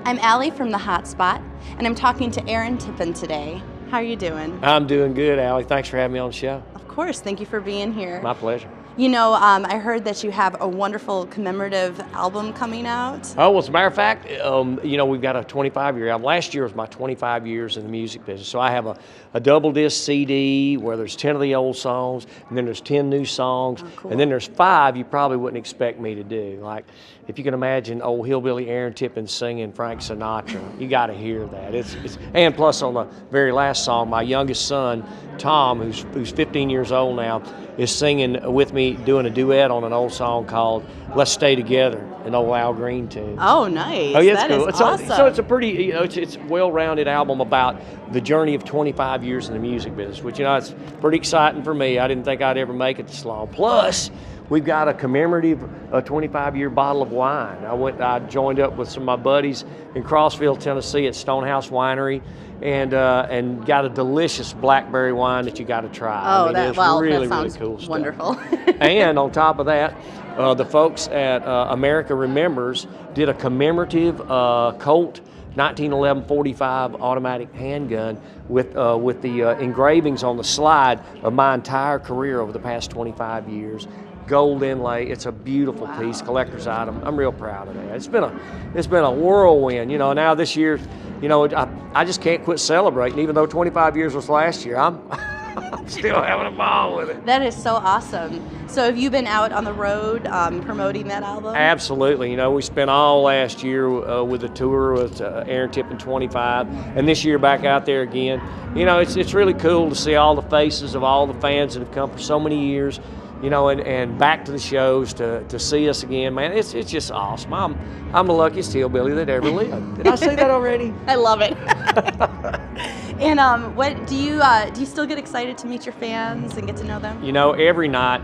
I'm Allie from the HotSpot, and I'm talking to Tippin today. How are you doing? I'm doing good, Allie. Thanks for having me on the show. Of course, thank you for being here. My pleasure. You know, I heard that you have a wonderful commemorative album coming out. Oh, well, as a matter of fact, you know, we've got a 25-year album. Last year was my 25 years in the music business. So I have a double disc CD where there's 10 of the old songs, and then there's 10 new songs, cool. and then there's 5 you probably wouldn't expect me to do. Like, if you can imagine old hillbilly Tippin singing Frank Sinatra, you got to hear that. And plus on the very last song, my youngest son, Tom, who's 15 years old now, is singing with me, doing a duet on an old song called "Let's Stay Together," an old Al Green tune. Oh, nice! Oh, yeah, it's that cool. Is awesome. So it's a pretty, you know, it's a well-rounded album about the journey of 25 years in the music business, which, you know, it's pretty exciting for me. I didn't think I'd ever make it this long. Plus, we've got a commemorative 25-year bottle of wine. I joined up with some of my buddies in Crossville, Tennessee at Stonehouse Winery, and got a delicious blackberry wine that you got to try. Oh, I mean, that sounds really cool stuff. wonderful. And on top of that, the folks at America Remembers did a commemorative Colt 1911 45 automatic handgun with the engravings on the slide of my entire career over the past 25 years. Gold inlay. It's a beautiful piece, collector's item. I'm real proud of that. It's been a whirlwind. You know, now this year, you know, I just can't quit celebrating. Even though 25 years was last year, I'm still having a ball with it. That is so awesome. So have you been out on the road promoting that album? Absolutely. You know, we spent all last year with a tour with Tippin 25, and this year back out there again. You know, it's really cool to see all the faces of all the fans that have come for so many years. You know, and back to the shows to see us again, man. It's just awesome. I'm the luckiest hillbilly that ever lived. Did I say that already? I love it. And what do you still get excited to meet your fans and get to know them? You know, every night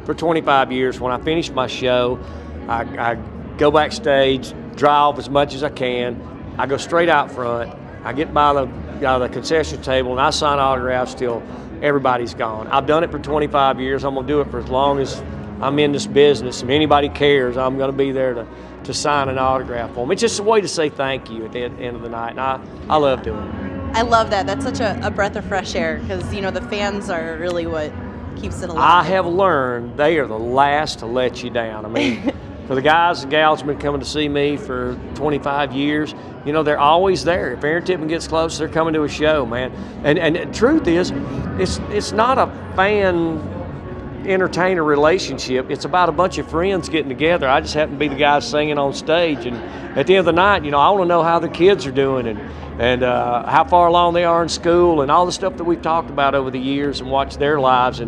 for 25 years, when I finish my show, I go backstage, drive as much as I can. I go straight out front. I get by the concession table and I sign autographs till everybody's gone. I've done it for 25 years. I'm going to do it for as long as I'm in this business. If anybody cares, I'm going to be there to sign an autograph for them. It's just a way to say thank you at the end of the night, and I love doing it. I love that. That's such a breath of fresh air because, you know, the fans are really what keeps it alive. I have learned they are the last to let you down. I mean, for the guys and gals who have been coming to see me for 25 years, you know, they're always there. If Tippin gets close, they're coming to a show, man. And the truth is, it's not a fan-entertainer relationship. It's about a bunch of friends getting together. I just happen to be the guy singing on stage. And at the end of the night, you know, I want to know how the kids are doing and how far along they are in school and all the stuff that we've talked about over the years and watch their lives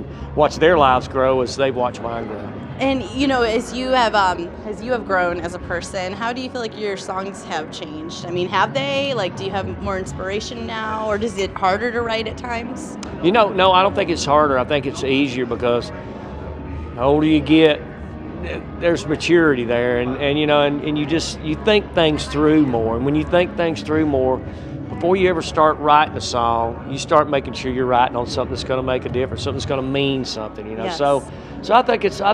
grow as they've watched mine grow. And you know, as you have grown as a person, how do you feel like your songs have changed? I mean, have they? Like, do you have more inspiration now, or is it harder to write at times? You know, no, I don't think it's harder. I think it's easier because the older you get, there's maturity there, and you know, and you think things through more. And when you think things through more, before you ever start writing a song, you start making sure you're writing on something that's going to make a difference, something that's going to mean something. You know, yes. So I think it's better.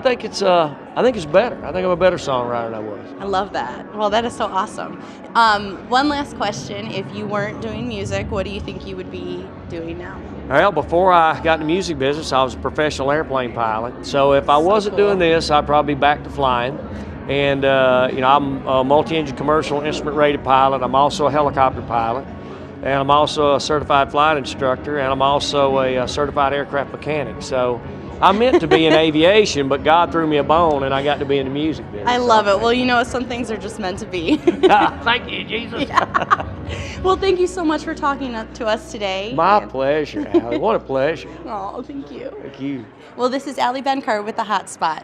I think I'm a better songwriter than I was. I love that. Well, that is so awesome. One last question: if you weren't doing music, what do you think you would be doing now? Well, before I got in the music business, I was a professional airplane pilot. So if I wasn't doing this, I'd probably be back to flying. And you know, I'm a multi-engine commercial instrument-rated pilot. I'm also a helicopter pilot. And I'm also a certified flight instructor, and I'm also a certified aircraft mechanic. So I'm meant to be in aviation, but God threw me a bone, and I got to be in the music business. I love it. Well, you know, some things are just meant to be. Thank you, Jesus. Yeah. Well, thank you so much for talking to us today. My pleasure, Allie. What a pleasure. Oh, thank you. Thank you. Well, this is Allie Bencar with the HotSpot.